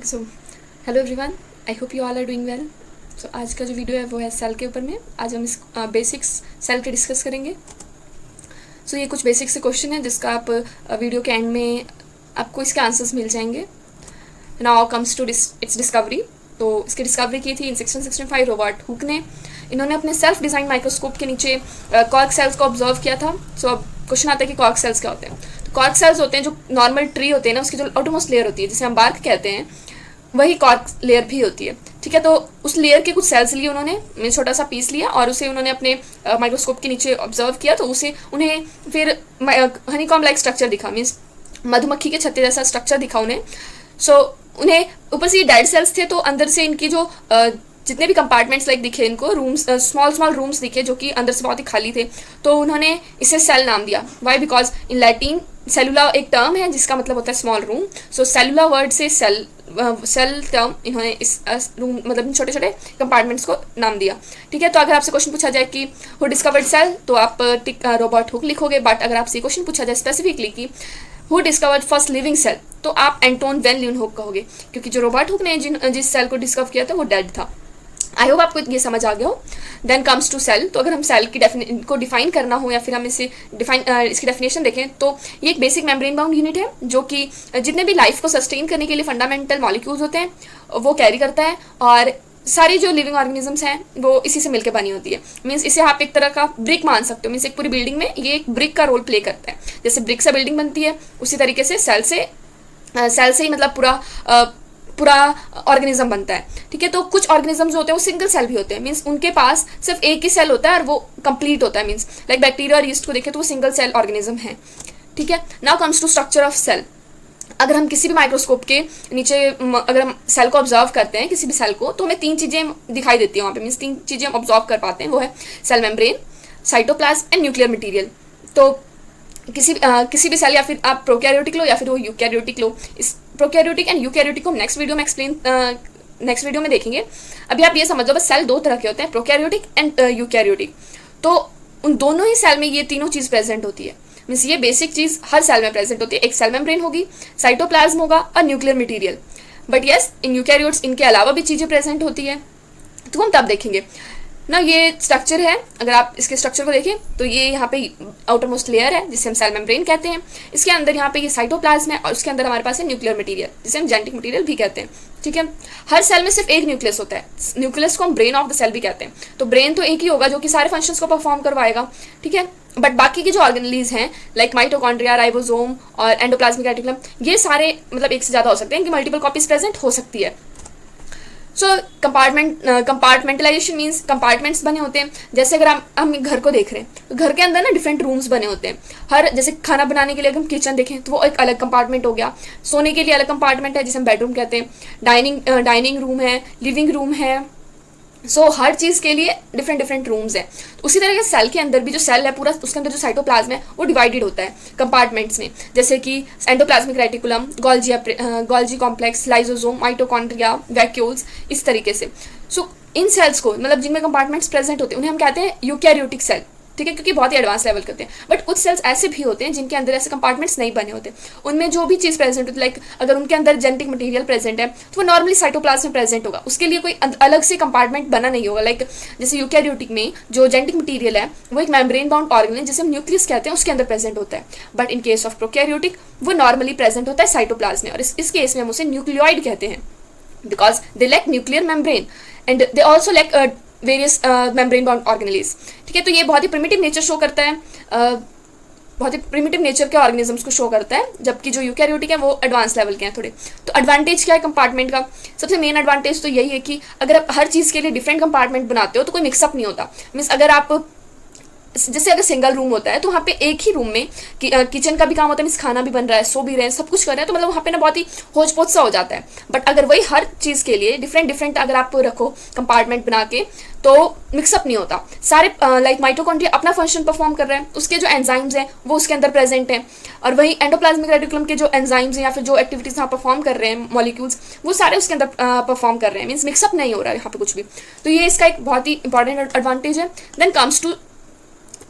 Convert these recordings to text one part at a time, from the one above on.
So hello everyone, I hope you all are doing well. So आज का जो video है वो है सेल के ऊपर में। आज हम इस बेसिक्स सेल के डिस्कस करेंगे। सो ये कुछ बेसिक से क्वेश्चन है जिसका आप वीडियो के एंड में आपको इसके आंसर्स मिल जाएंगे। Now comes to its discovery. तो इसकी डिस्कवरी की थी इन 1665 रॉबर्ट हुक ने। इन्होंने अपने सेल्फ डिज़ाइन माइक्रोस्कोप के नीचे कॉर्क सेल्स को ऑब्जर्व किया था। सो अब क्वेश्चन आता है कि कॉर्क सेल्स क्या होते हैं। तो कॉर्क सेल्स होते हैं जो नॉर्मल ट्री होते हैं ना, उसकी जो आउटरमोस्ट लेयर होती है जिसे हम बार्क कहते हैं, वही कॉर्क लेयर भी होती है। ठीक है, तो उस लेयर के कुछ सेल्स लिए उन्होंने, छोटा सा पीस लिया और उसे उन्होंने अपने माइक्रोस्कोप के नीचे ऑब्जर्व किया। तो उसे उन्हें फिर हनीकॉम लाइक स्ट्रक्चर दिखा, मीन्स मधुमक्खी के छत्ते जैसा स्ट्रक्चर दिखा उन्हें। सो उन्हें ऊपर से डेड सेल्स थे, तो अंदर से इनकी जो जितने भी कंपार्टमेंट्स लाइक दिखे इनको, रूम्स, स्मॉल रूम्स दिखे जो कि अंदर से बहुत ही खाली थे। तो उन्होंने इसे सेल नाम दिया। वाई? बिकॉज इन लैटिन सेलुला एक टर्म है जिसका मतलब होता है स्मॉल रूम। सो सेलुला वर्ड से सेल टर्म इन्होंने इस रूम मतलब छोटे छोटे कंपार्टमेंट्स को नाम दिया। ठीक है, तो अगर आपसे क्वेश्चन पूछा जाए कि हु डिस्कवर्ड सेल, तो आप रॉबर्ट हुक लिखोगे। बट अगर आपसे क्वेश्चन पूछा जाए स्पेसिफिकली कि who discovered first living cell, तो आप एंटोन वैन ल्यूनहोक कहोगे, क्योंकि जो रॉबर्ट हुक ने जिस सेल को डिस्कवर किया था वो डेड था। आई होप आपको ये समझ आ गया हो। Then comes to cell. तो अगर हम सेल की को डिफाइन करना हो या फिर हम इसे इसकी डेफिनेशन देखें, तो ये एक बेसिक मेम्ब्रेन बाउंड यूनिट है जो कि जितने भी लाइफ को सस्टेन करने के लिए फंडामेंटल मॉलिक्यूल्स होते हैं वो कैरी करता है। और सारी जो लिविंग ऑर्गेनिजम्स हैं वो इसी से मिलकर बनी होती है। मीन्स इसे आप एक तरह का ब्रिक मान सकते हो। मीन्स एक पूरी बिल्डिंग में ये एक ब्रिक का रोल प्ले करता है। जैसे ब्रिक से बिल्डिंग बनती है, उसी तरीके से सेल से ही मतलब पूरा ऑर्गेनिज्म बनता है। ठीक है, तो कुछ ऑर्गेनिजम्स होते हैं वो सिंगल सेल भी होते हैं। मीन्स उनके पास सिर्फ एक ही सेल होता है और वो कंप्लीट होता है। मीन्स लाइक बैक्टीरिया और यीस्ट को देखें तो वो सिंगल सेल ऑर्गेनिज्म है। ठीक है, now comes to structure of cell. अगर हम किसी भी माइक्रोस्कोप के नीचे अगर हम सेल को ऑब्जर्व करते हैं, किसी भी सेल को, तो हमें तीन चीज़ें दिखाई देती हैं वहाँ पे। मीन्स तीन चीज़ें हम ऑब्जर्व कर पाते हैं, वो है cell membrane, cytoplasm and nuclear material. तो किसी भी सेल, या फिर आप प्रोकैरियोटिक लो या फिर वो यूकैरियोटिक लो। इस प्रोकैरियोटिक एंड यूकैरियोटिक को नेक्स्ट वीडियो में देखेंगे। अभी आप ये समझो बस सेल दो तरह के होते हैं, प्रोकैरियोटिक एंड यूकैरियोटिक। तो उन दोनों ही सेल में ये तीनों चीज़ प्रेजेंट होती है। मीन्स ये बेसिक चीज़ हर सेल में प्रेजेंट होती है। एक सेल मेम्ब्रेन होगी, साइटोप्लाज्म होगा और nuclear material. But yes, in eukaryotes इनके अलावा भी चीज़ें प्रेजेंट होती है, तो हम तब देखेंगे ना। ये स्ट्रक्चर है, अगर आप इसके स्ट्रक्चर को देखें तो ये यहाँ पे आउटर मोस्ट लेयर है जिसे हम सेल मेम्ब्रेन कहते हैं। इसके अंदर यहाँ पे ये साइटोप्लाज्म है और उसके अंदर हमारे पास है न्यूक्लियर मटीरियल जिसे हम जेनेटिक मटीरियल भी कहते हैं। ठीक है, हर सेल में सिर्फ एक न्यूक्लियस होता है। न्यूक्लियस को हम ब्रेन ऑफ द सेल भी कहते हैं। तो ब्रेन तो एक ही होगा जो कि सारे फंक्शंस को परफॉर्म करवाएगा। ठीक है, बट बाकी के जो ऑर्गेनलीज हैं लाइक माइटोकॉन्ड्रिया, राइबोसोम और एंडोप्लाज्मिक रेटिकुलम, ये सारे मतलब एक से ज़्यादा हो सकते हैं, इनकी मल्टीपल कॉपीज प्रेजेंट हो सकती है। सो कंपार्टमेंटलाइजेशन मीन्स कंपार्टमेंट्स बने होते हैं। जैसे अगर हम घर को देख रहे हैं तो घर के अंदर ना डिफरेंट रूम्स बने होते हैं। हर जैसे खाना बनाने के लिए अगर हम किचन देखें तो वो एक अलग कंपार्टमेंट हो गया। सोने के लिए अलग कंपार्टमेंट है जिसे हम बेडरूम कहते हैं। डाइनिंग रूम है, लिविंग रूम है। सो हर चीज़ के लिए डिफरेंट रूम्स हैं। तो उसी तरह के सेल के अंदर भी जो सेल है पूरा, उसके अंदर जो साइटोप्लाज्म है वो डिवाइडेड होता है कंपार्टमेंट्स में। जैसे कि endoplasmic reticulum, Golgi complex, lysosome, mitochondria, vacuoles, इस तरीके से। सो इन सेल्स को मतलब जिनमें कंपार्टमेंट्स प्रेजेंट होते हैं उन्हें हम कहते हैं यूकैरियोटिक सेल। ठीक है, क्योंकि बहुत ही एडवांस लेवल के होते हैं। बट कुछ सेल्स ऐसे भी होते हैं जिनके अंदर ऐसे कंपार्टमेंट्स नहीं बने होते। उनमें जो भी चीज़ प्रेजेंट होती है, लाइक अगर उनके अंदर जेनेटिक मटीरियल प्रेजेंट है तो वो नॉर्मली साइटोप्लाज्म में प्रेजेंट होगा। उसके लिए कोई अलग से कंपार्टमेंट बना नहीं होगा। लाइक जैसे यूकैरियोटिक में जो जेनेटिक मटीरियल है वो एक मेम्ब्रेन बाउंड ऑर्गेन है जिसे हम न्यूक्लियस कहते हैं, उसके अंदर प्रेजेंट होता है। But in case of prokaryotic वो नॉर्मली प्रेजेंट होता है साइटोप्लाज्म में, और इस केस में हम उसे न्यूक्लियोइड कहते हैं because they lack nuclear membrane and they also lack various membrane bound organelles. ठीक है, तो ये बहुत ही प्रिमिटिव नेचर शो करता है, बहुत ही प्रिमिटिव नेचर के ऑर्गेनिजम्स को शो करता है, जबकि जो यूकैरियोटिक है वो एडवांस लेवल के हैं थोड़े। तो एडवांटेज क्या है कंपार्टमेंट का? सबसे मेन एडवांटेज तो यही है कि अगर आप हर चीज़ के लिए डिफरेंट कंपार्टमेंट बनाते हो तो कोई मिक्सअप नहीं होता। मीन्स अगर आप जैसे अगर सिंगल रूम होता है तो वहाँ पे एक ही रूम में किचन का भी काम होता है, मीन्स खाना भी बन रहा है, सो भी रहे हैं, सब कुछ कर रहे हैं, तो मतलब वहाँ पे ना बहुत ही होच पोच सा हो जाता है। बट अगर वही हर चीज़ के लिए डिफरेंट अगर आप रखो कंपार्टमेंट बना के तो मिक्सअप नहीं होता। सारे लाइक माइटोकॉन्ड्रिया अपना फंक्शन परफॉर्म कर रहे हैं, उसके जो एंजाइम्स हैं वो उसके अंदर प्रेजेंट हैं, और वही एंडोप्लाज्मिक रेटिकुलम के जो एंजाइम्स हैं या फिर जो एक्टिविटीज़ यहाँ परफॉर्म कर रहे हैं मॉलिक्यूल्स, वो सारे उसके अंदर परफॉर्म कर रहे हैं। मीन्स मिक्सअप नहीं हो रहा है यहाँ पे कुछ भी। तो ये इसका एक बहुत ही इंपॉर्टेंट एडवांटेज है। देन कम्स टू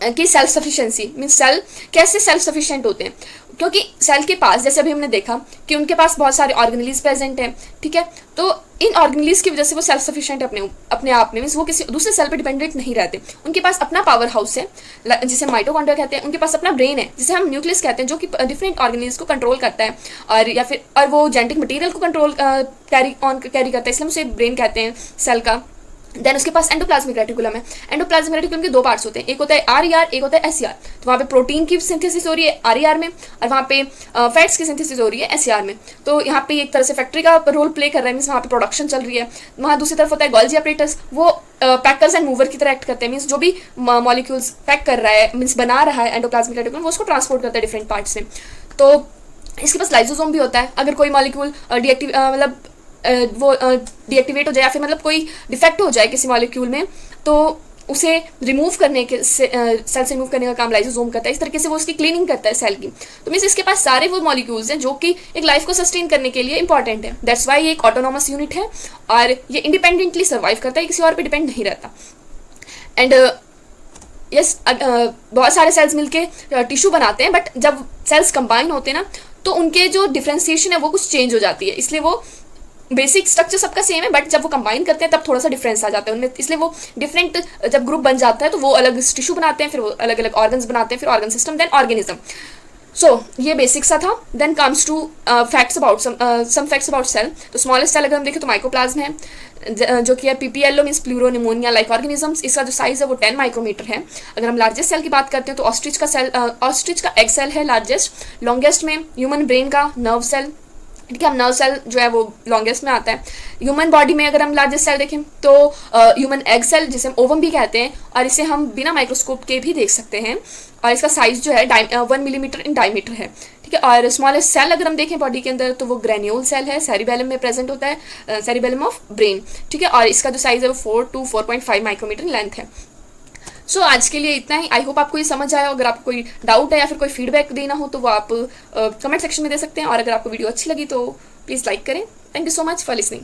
कि सेल्फ सफिशिएंसी मीन्स सेल कैसे सेल्फ सफिशिएंट होते हैं। क्योंकि सेल के पास, जैसे अभी हमने देखा कि उनके पास बहुत सारे ऑर्गेनेलीज प्रेजेंट हैं, ठीक है, तो इन ऑर्गेनेलीज की वजह से वो सेल्फ सफिशिएंट अपने आप में, मीन्स वो किसी दूसरे सेल पर डिपेंडेंट नहीं रहते। उनके पास अपना पावर हाउस है जिसे माइटोकॉन्ड्रिया कहते हैं, उनके पास अपना ब्रेन है जिसे हम न्यूक्लियस कहते हैं, जो कि डिफरेंट ऑर्गेनेलीज को कंट्रोल करता है और वो जेनेटिक मटेरियल को कंट्रोल कैरी करता है, इसलिए हम उसे ब्रेन कहते हैं सेल का। देन उसके पास एंडोप्लाज्मिक रेटिकुलम है। एंडोप्लाज्मिक रेटिकुलम के दो पार्ट्स होते हैं, एक होता है आर एक होता है एस। तो वहाँ पे प्रोटीन की सिंथेसिस हो रही है आर में, और वहाँ पे फैट्स की सिंथेसिस हो रही है एस में। तो यहाँ पे एक तरह से फैक्ट्री का रोल प्ले कर रहा है, मीन्स वहाँ पे प्रोडक्शन चल रही है। वहाँ दूसरी तरफ होता है गोल्जी अपरेटस, वो पैकर्स एंड मूवर की तरह एक्ट करते हैं, मीन्स जो भी मॉलिक्यूल्स पैक कर रहा है, मीन्स बना रहा है एंडोप्लाज्मिक रेटिकुलम, वो उसको ट्रांसपोर्ट करता है डिफरेंट पार्ट्स में। तो इसके पास लाइजोसोम भी होता है। अगर कोई मॉलिक्यूल वो डीएक्टिवेट हो जाए या फिर मतलब कोई डिफेक्ट हो जाए किसी मॉलिक्यूल में, तो उसे रिमूव करने के सेल से रिमूव करने का काम लाइसोसोम करता है। इस तरीके से वो उसकी क्लीनिंग करता है सेल की। तो मीन्स इसके पास सारे वो मॉलिक्यूल्स हैं जो कि एक लाइफ को सस्टेन करने के लिए इंपॉर्टेंट है। दैट्स वाई ये एक ऑटोनॉमस यूनिट है और ये इंडिपेंडेंटली सर्वाइव करता है, किसी और पे डिपेंड नहीं रहता। एंड यस, बहुत सारे सेल्स मिलके टिश्यू बनाते हैं, बट जब सेल्स कंबाइन होते हैं ना, तो उनके जो डिफ्रेंसिएशन है वो कुछ चेंज हो जाती है। इसलिए वो बेसिक स्ट्रक्चर सबका सेम है, बट जब वो कंबाइन करते हैं तब थोड़ा सा डिफरेंस आ जाता है उनमें। इसलिए वो डिफरेंट जब ग्रुप बन जाता है तो वो अलग टिश्यू बनाते हैं, फिर वो अलग अलग ऑर्गन्स बनाते हैं, फिर organ system, then organism. So ये बेसिक सा था। Then comes to facts about some facts about cell. तो स्मॉलेस्ट सेल अगर हम देखें तो माइकोप्लाज्म है, जो कि है PPLO means pleuropneumonia like organisms. इसका जो साइज है वो 10 माइक्रोमीटर है। अगर हम लार्जेस्ट सेल की बात करते हैं तो ऑस्ट्रिच का एग सेल है लार्जेस्ट। लॉन्गेस्ट में ह्यूमन ब्रेन का नर्व सेल, ठीक है, हम नर्व सेल जो है वो लॉन्गेस्ट में आता है। ह्यूमन बॉडी में अगर हम लार्जेस्ट सेल देखें तो ह्यूमन एग सेल, जिसे हम ओवम भी कहते हैं, और इसे हम बिना माइक्रोस्कोप के भी देख सकते हैं, और इसका साइज जो है 1 मिलीमीटर इन डायमीटर है, ठीक है। और स्मॉलेस्ट सेल अगर हम देखें बॉडी के अंदर तो वो ग्रेन्यूल सेल है, सेरिबेलम में प्रेजेंट होता है, सेरिबेलम ऑफ ब्रेन, ठीक है, और इसका जो साइज है वो 4 to 4.5 माइक्रोमीटर लेंथ है। सो आज के लिए इतना ही। आई होप आपको ये समझ आया। अगर आपको कोई डाउट है या फिर कोई फीडबैक देना हो तो वो आप कमेंट सेक्शन में दे सकते हैं, और अगर आपको वीडियो अच्छी लगी तो प्लीज़ लाइक करें। Thank you so much for listening.